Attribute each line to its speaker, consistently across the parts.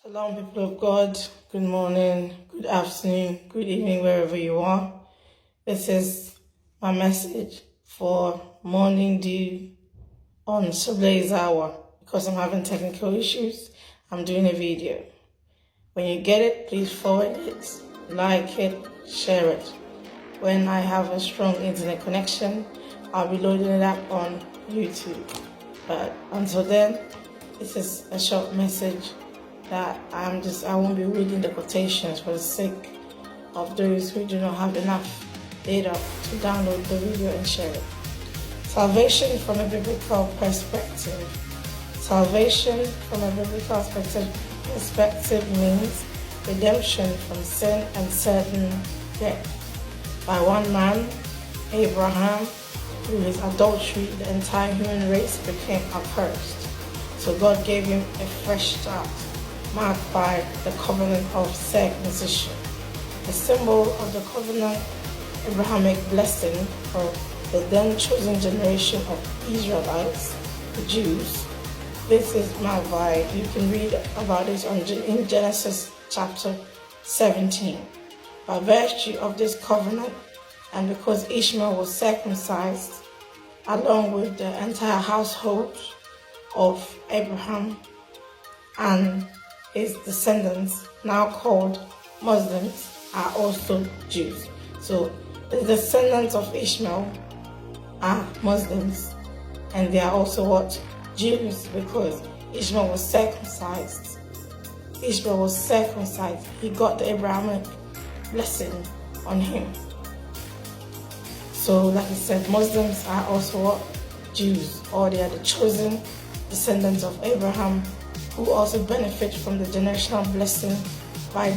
Speaker 1: Shalom, people of God. Good morning, good afternoon, good evening, wherever you are. This is my message for morning dew on Shablayze hour. Because I'm having technical issues, I'm doing a video. When you get it, please forward it, like it, share it. When I have a strong internet connection, I'll be loading it up on YouTube. But until then, this is a short message that I won't be reading the quotations for the sake of those who do not have enough data to download the video and share it. Salvation from a biblical perspective. Salvation from a biblical perspective means redemption from sin and certain death. By one man, Abraham, through his adultery, the entire human race became accursed. So God gave him a fresh start, marked by the Covenant of Circumcision, a symbol of the covenant Abrahamic blessing for the then chosen generation of Israelites, the Jews. This is my vibe. You can read about this in Genesis chapter 17. By virtue of this covenant, and because Ishmael was circumcised, along with the entire household of Abraham and his descendants, now called Muslims, are also Jews. So the descendants of Ishmael are Muslims, and they are also what? Jews, because Ishmael was circumcised. Ishmael was circumcised. He got the Abrahamic blessing on him. So like I said, Muslims are also what? Jews, or they are the chosen descendants of Abraham, who also benefit from the generational blessing by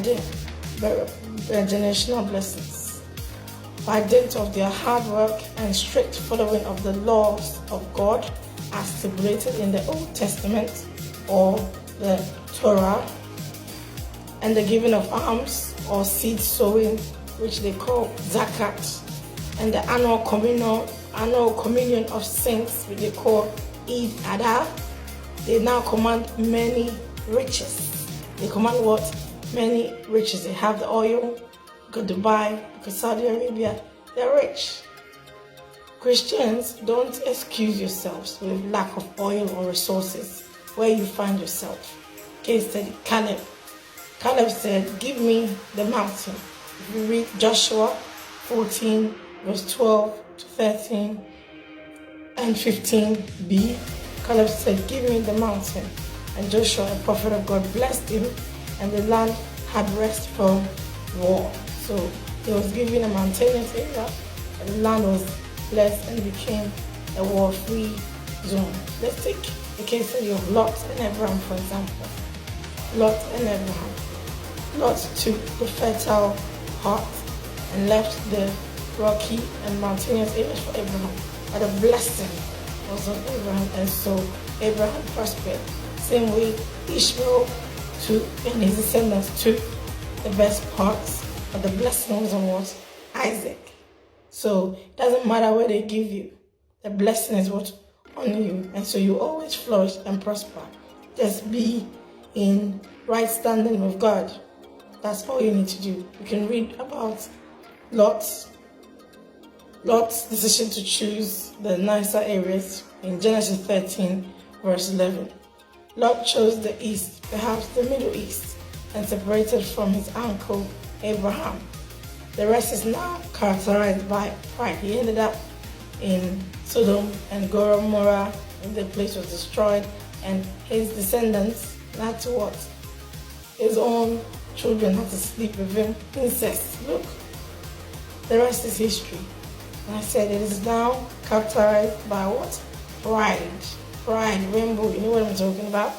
Speaker 1: dint of their hard work and strict following of the laws of God as stipulated in the Old Testament or the Torah, and the giving of alms or seed sowing, which they call zakat, and the annual communion of saints, which they call Eid Adha. They now command many riches. They command what? Many riches. They have the oil. Go to Dubai, because Saudi Arabia, they're rich. Christians, don't excuse yourselves with lack of oil or resources where you find yourself. Case study, Caleb. Caleb said, give me the mountain. If you read Joshua 14, verse 12 to 13 and 15b, Caleb said, give me the mountain. And Joshua, a prophet of God, blessed him, and the land had rest from war. So he was given a mountainous area, and the land was blessed and became a war-free zone. Let's take the case study of Lot and Abraham, for example. Lot and Abraham. Lot took the fertile part and left the rocky and mountainous areas for Abraham. But the blessing was on Abraham, and so Abraham prospered. Same way Ishmael took, and his descendants took the best parts, but the blessing was on what? Isaac. So it doesn't matter where they give you, the blessing is what? On you, and so you always flourish and prosper. Just be in right standing with God. That's all you need to do. You can read about Lot's decision to choose the nicer areas in Genesis 13, verse 11. Lot chose the east, perhaps the Middle East, and separated from his uncle Abraham. The rest is now characterized by pride. He ended up in Sodom and Gomorrah, and the place was destroyed, and his descendants had to what? His own children had to sleep with him. Incest. Look, the rest is history. And I said it is now characterized by what? Pride. Pride, rainbow, you know what I'm talking about?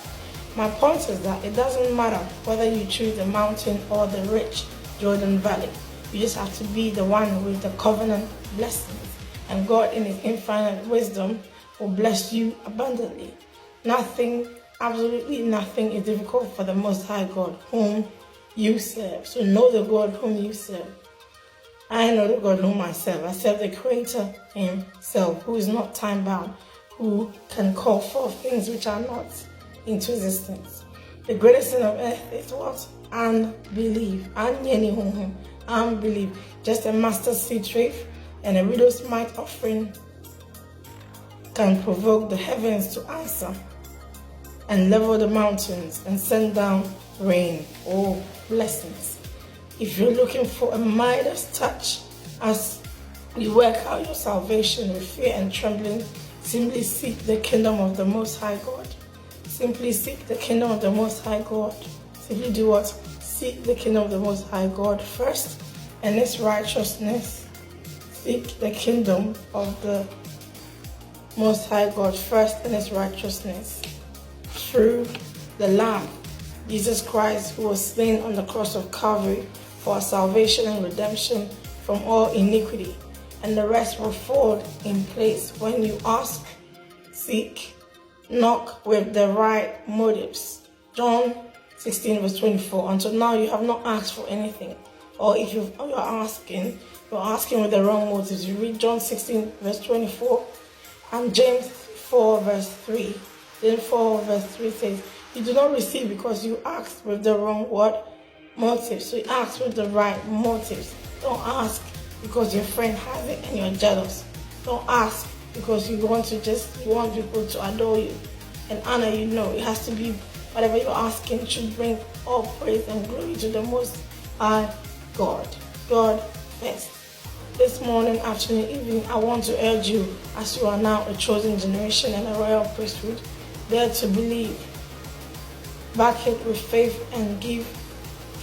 Speaker 1: My point is that it doesn't matter whether you choose the mountain or the rich Jordan Valley. You just have to be the one with the covenant blessings. And God in his infinite wisdom will bless you abundantly. Nothing, absolutely nothing is difficult for the Most High God whom you serve. So know the God whom you serve. I know the God whom I serve. I serve the Creator himself, who is not time-bound, who can call forth things which are not into existence. The greatest sin of earth is what? Unbelief. Unbelief. Just a mustard seed faith and a widow's mite offering can provoke the heavens to answer and level the mountains and send down rain or blessings. If you're looking for a Midas touch as you work out your salvation with fear and trembling, simply seek the kingdom of the Most High God. Simply seek the kingdom of the Most High God. Simply do what? Seek the kingdom of the Most High God first and its righteousness. Seek the kingdom of the Most High God first and its righteousness. Through the Lamb, Jesus Christ, who was slain on the cross of Calvary for our salvation and redemption from all iniquity. And the rest will fall in place when you ask, seek, knock with the right motives. John 16 verse 24. Until now you have not asked for anything. Or if you're asking with the wrong motives. You read John 16 verse 24 and James 4 verse 3. James 4 verse 3 says, you do not receive because you asked with the wrong motives. So you ask with the right motives. Don't ask because your friend has it and you're jealous. Don't ask because you want people to adore you and honor you. No, it has to be whatever you're asking should bring all praise and glory to the Most High God. God first. This morning, afternoon, evening, I want to urge you, as you are now a chosen generation and a royal priesthood, dare to believe, back it with faith, and give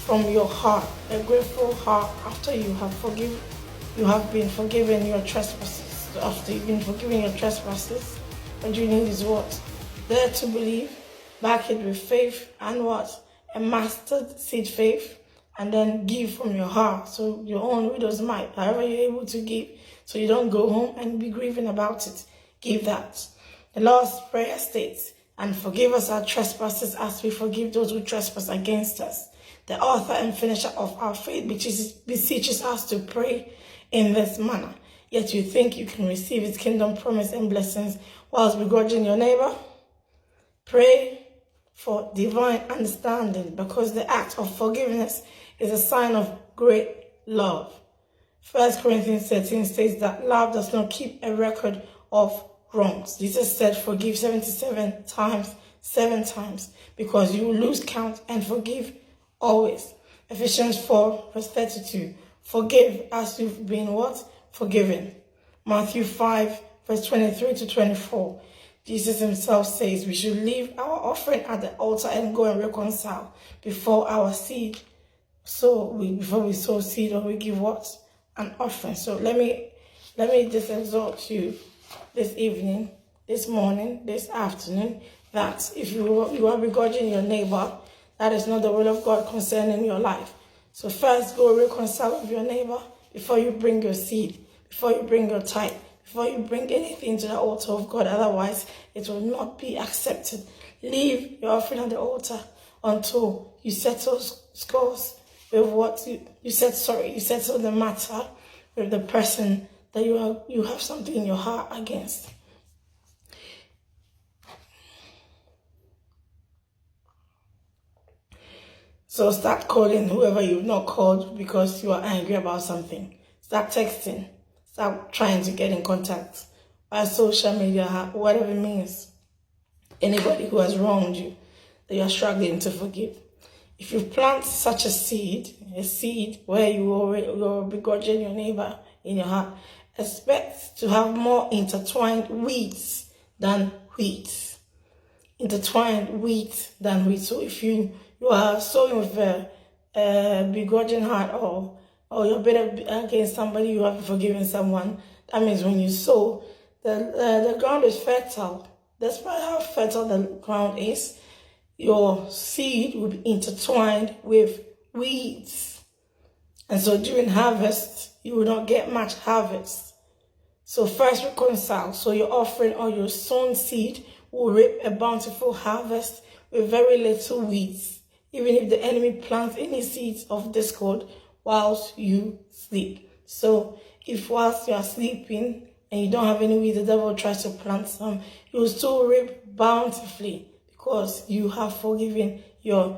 Speaker 1: from your heart, a grateful heart after you have been forgiven your trespasses. After you've been forgiven your trespasses, what you need is what? Dare to believe, back it with faith, and what? A mustard seed faith, and then give from your heart. So your own widow's mite, however you're able to give, so you don't go home and be grieving about it. Give that. The Lord's Prayer states, and forgive us our trespasses as we forgive those who trespass against us. The author and finisher of our faith beseeches us to pray in this manner. Yet you think you can receive his kingdom promise and blessings whilst begrudging your neighbor? Pray for divine understanding, because the act of forgiveness is a sign of great love. 1 Corinthians 13 states that love does not keep a record of wrongs. Jesus said, forgive 77 times, 7 times, because you will lose count, and forgive always. Ephesians 4 verse 32, forgive as you've been what? Forgiven. Matthew 5 verse 23 to 24. Jesus himself says we should leave our offering at the altar and go and reconcile before our seed. Before we sow seed, or we give what? An offering. So let me just exhort you this evening, this morning, this afternoon, that if you are begrudging your neighbor, that is not the will of God concerning your life. So first go reconcile with your neighbor before you bring your seed, before you bring your tithe, before you bring anything to the altar of God. Otherwise, it will not be accepted. Leave your offering at the altar until you settle scores with what you settle the matter with the person that you have something in your heart against. So start calling whoever you've not called because you are angry about something. Start texting. Start trying to get in contact by social media, whatever it means. Anybody who has wronged you, that you are struggling to forgive. If you plant such a seed where you're begrudging your neighbor in your heart, expect to have more intertwined weeds than wheat. Intertwined wheat than wheat. So if you are sowing with a begrudging heart, or you're bitter against somebody, you haven't forgiven someone, that means when you sow, the ground is fertile. Despite how fertile the ground is, your seed will be intertwined with weeds. And so during harvest, you will not get much harvest. So first reconcile. So your offering or your sown seed will reap a bountiful harvest with very little weeds, even if the enemy plants any seeds of discord whilst you sleep. So if whilst you are sleeping and you don't have any weeds, the devil tries to plant some, you will still reap bountifully because you have forgiven your